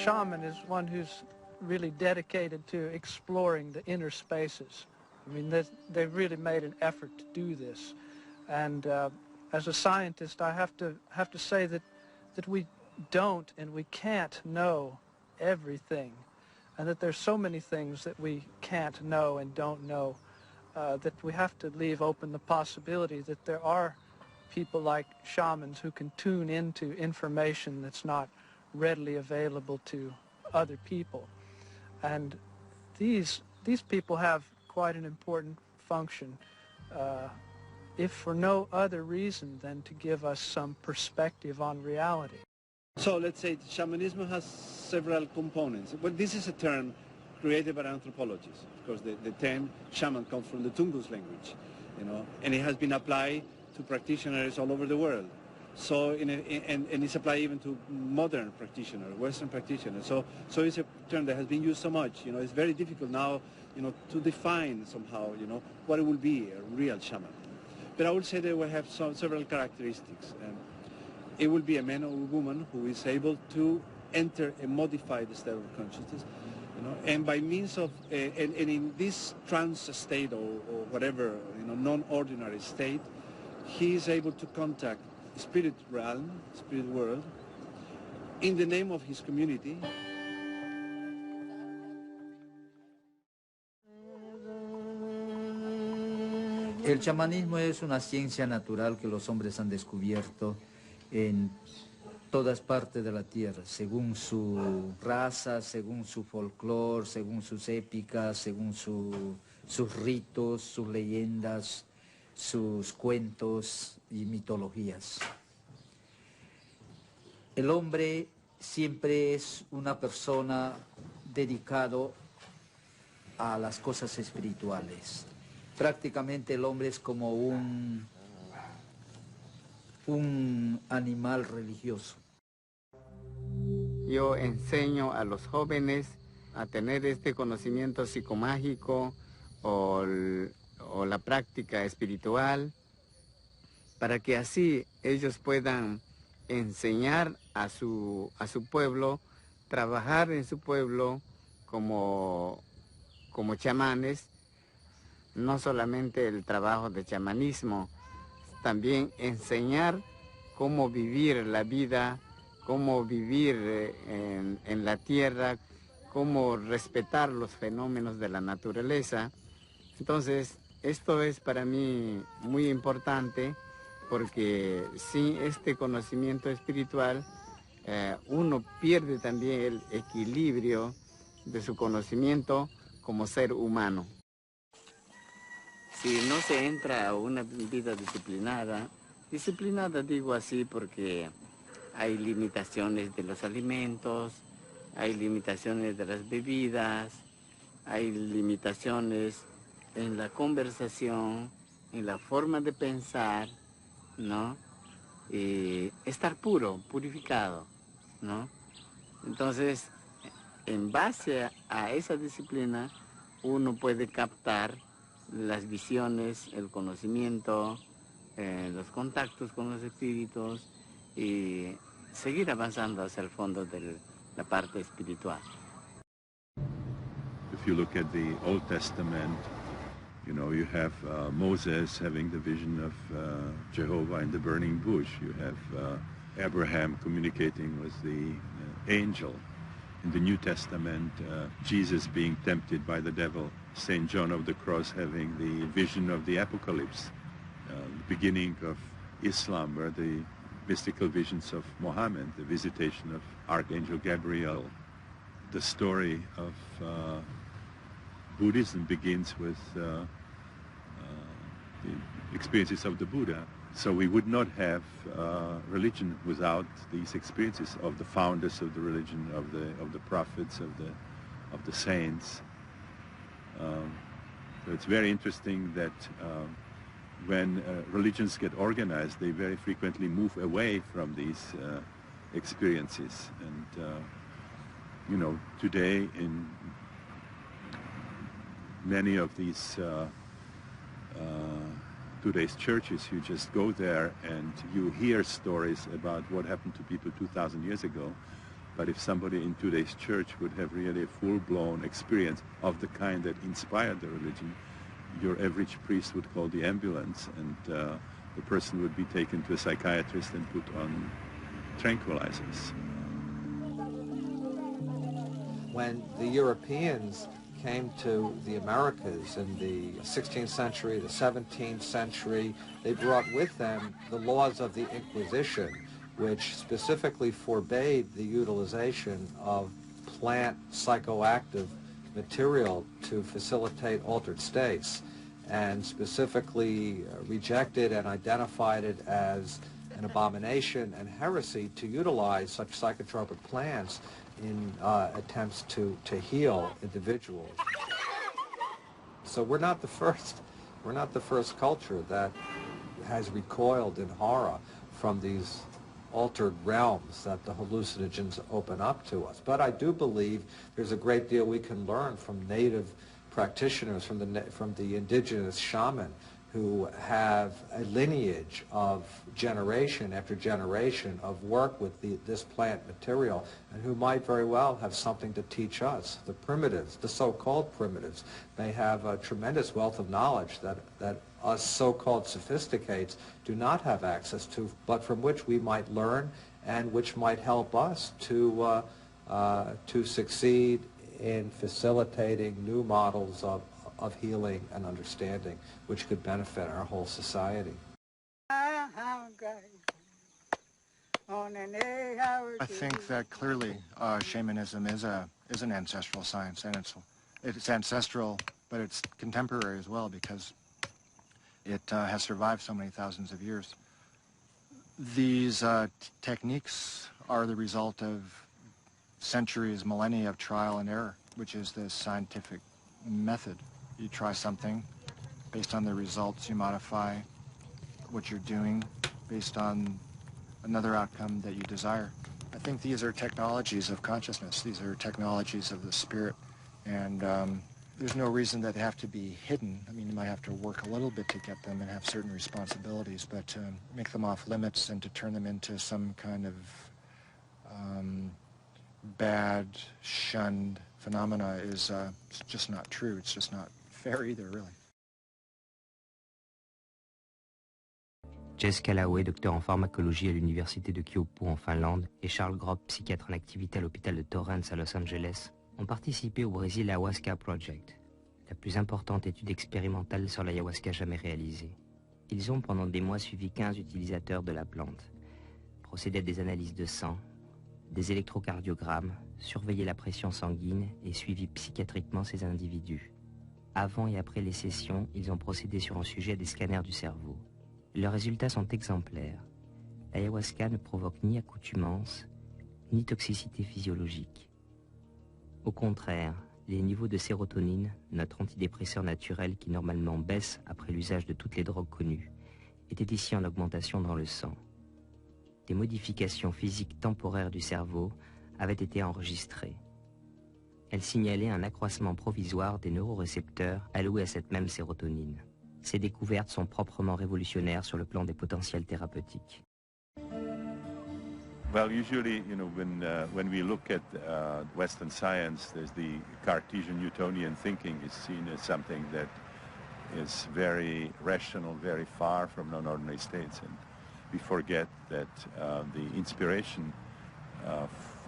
shaman is one who's really dedicated to exploring the inner spaces. I mean, they've really made an effort to do this. And as a scientist, I have to say that we don't and we can't know everything, and that there's so many things that we can't know and don't know, that we have to leave open the possibility that there are people like shamans who can tune into information that's not readily available to other people. And these people have quite an important function, if for no other reason than to give us some perspective on reality. So let's say shamanism has several components. Well, this is a term created by anthropologists. Of course, the term shaman comes from the Tungus language, and it has been applied to practitioners all over the world. So, and it's applied even to modern practitioners, Western practitioners. So it's a term that has been used so much. It's very difficult now, to define somehow, what it will be a real shaman. But I would say they will have several characteristics. It will be a man or a woman who is able to enter a modified state of consciousness, and by means of, and in this trance state or whatever, non-ordinary state, he is able to contact spirit realm, spirit world, in the name of his community. El chamanismo es una ciencia natural que los hombres han descubierto en todas partes de la tierra, según su raza, según su folclore, según sus épicas, según sus ritos, sus leyendas, sus cuentos y mitologías. El hombre siempre es una persona dedicado a las cosas espirituales. Prácticamente el hombre es como un animal religioso. Yo enseño a los jóvenes a tener este conocimiento psicomágico o la práctica espiritual, para que así ellos puedan enseñar a su pueblo, trabajar en su pueblo como chamanes, no solamente el trabajo de chamanismo, también enseñar cómo vivir la vida, cómo vivir en la tierra, cómo respetar los fenómenos de la naturaleza. Entonces, esto es para mí muy importante, porque sin este conocimiento espiritual, uno pierde también el equilibrio de su conocimiento como ser humano. Si no se entra a una vida disciplinada digo así porque hay limitaciones de los alimentos, hay limitaciones de las bebidas, hay limitaciones en la conversación, en la forma de pensar, ¿no? Estar purificado, ¿no? Entonces, en base a esa disciplina, uno puede captar las visiones, el conocimiento, los contactos con los espíritus y seguir avanzando hacia el fondo de la parte espiritual. If you look at the Old Testament, you have Moses having the vision of Jehovah in the burning bush. You have Abraham communicating with the angel. In the New Testament, Jesus being tempted by the devil. St. John of the Cross having the vision of the Apocalypse. The beginning of Islam, where the mystical visions of Muhammad, the visitation of Archangel Gabriel. The story of Buddhism begins with the experiences of the Buddha. So we would not have religion without these experiences of the founders of the religion, of the prophets, of the saints. So it's very interesting that when religions get organized, they very frequently move away from these experiences. And today in many of these today's churches, you just go there and you hear stories about what happened to people 2,000 years ago, But if somebody in today's church would have really a full-blown experience of the kind that inspired the religion, your average priest would call the ambulance, and the person would be taken to a psychiatrist and put on tranquilizers. When the Europeans came to the Americas in the 16th century, the 17th century, they brought with them the laws of the Inquisition, which specifically forbade the utilization of plant psychoactive material to facilitate altered states, and specifically rejected and identified it as an abomination and heresy to utilize such psychotropic plants in attempts to heal individuals. So we're not the first culture that has recoiled in horror from these altered realms that the hallucinogens open up to us. But I do believe there's a great deal we can learn from native practitioners, from the indigenous shaman, who have a lineage of generation after generation of work with this plant material, and who might very well have something to teach us. The primitives, the so-called primitives, may have a tremendous wealth of knowledge that us so-called sophisticates do not have access to, but from which we might learn and which might help us to succeed in facilitating new models of healing and understanding, which could benefit our whole society. I think that clearly shamanism is an ancestral science, and it's ancestral, but it's contemporary as well, because it has survived so many thousands of years. These techniques are the result of centuries, millennia of trial and error, which is the scientific method. You try something, based on the results you modify what you're doing based on another outcome that you desire. I think these are technologies of consciousness. These are technologies of the spirit, and there's no reason that they have to be hidden. I mean, you might have to work a little bit to get them and have certain responsibilities, but to make them off limits and to turn them into some kind of bad, shunned phenomena is just not true. It's just not fair either, really. Jess Callaway, docteur en pharmacologie à l'université de Kyoto en Finlande, et Charles Grob, psychiatre en activité à l'hôpital de Torrance à Los Angeles, ont participé au Brésil à Ayahuasca Project, la plus importante étude expérimentale sur l'ayahuasca jamais réalisée. Ils ont pendant des mois suivi 15 utilisateurs de la plante, procédé à des analyses de sang, des électrocardiogrammes, surveillé la pression sanguine et suivi psychiatriquement ces individus. Avant et après les sessions, ils ont procédé sur un sujet à des scanners du cerveau. Leurs résultats sont exemplaires. L'ayahuasca ne provoque ni accoutumance, ni toxicité physiologique. Au contraire, les niveaux de sérotonine, notre antidépresseur naturel qui normalement baisse après l'usage de toutes les drogues connues, étaient ici en augmentation dans le sang. Des modifications physiques temporaires du cerveau avaient été enregistrées. Elles signalaient un accroissement provisoire des neurorécepteurs alloués à cette même sérotonine. Ces découvertes sont proprement révolutionnaires sur le plan des potentiels thérapeutiques. Well, usually, you know, when we look at Western science, there's the Cartesian Newtonian thinking is seen as something that is very rational, very far from non-ordinary states, and we forget that the inspiration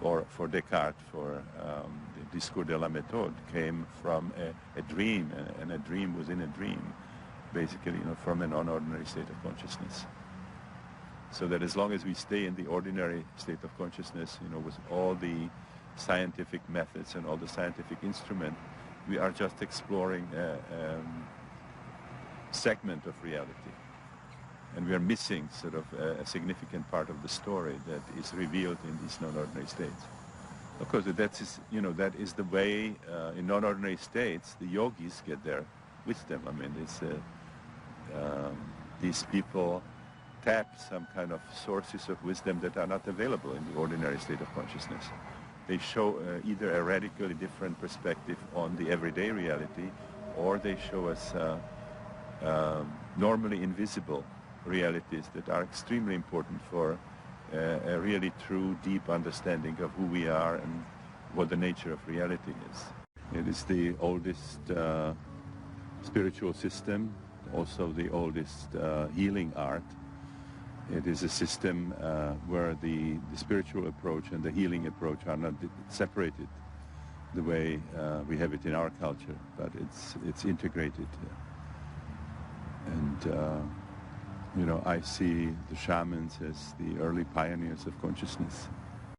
for Descartes, for the Discours de la Méthode, came from a dream, and a dream within a dream, basically, you know, from a non-ordinary state of consciousness. So that as long as we stay in the ordinary state of consciousness, you know, with all the scientific methods and all the scientific instruments, we are just exploring a segment of reality. And we are missing sort of a significant part of the story that is revealed in these non-ordinary states. Of course, that is the way in non-ordinary states the yogis get their wisdom. I mean, it's these people tap some kind of sources of wisdom that are not available in the ordinary state of consciousness. They show either a radically different perspective on the everyday reality, or they show us normally invisible realities that are extremely important for a really true, deep understanding of who we are and what the nature of reality is. It is the oldest spiritual system, also the oldest healing art. It is a system where the spiritual approach and the healing approach are not separated the way we have it in our culture, but it's integrated. And I see the shamans as the early pioneers of consciousness.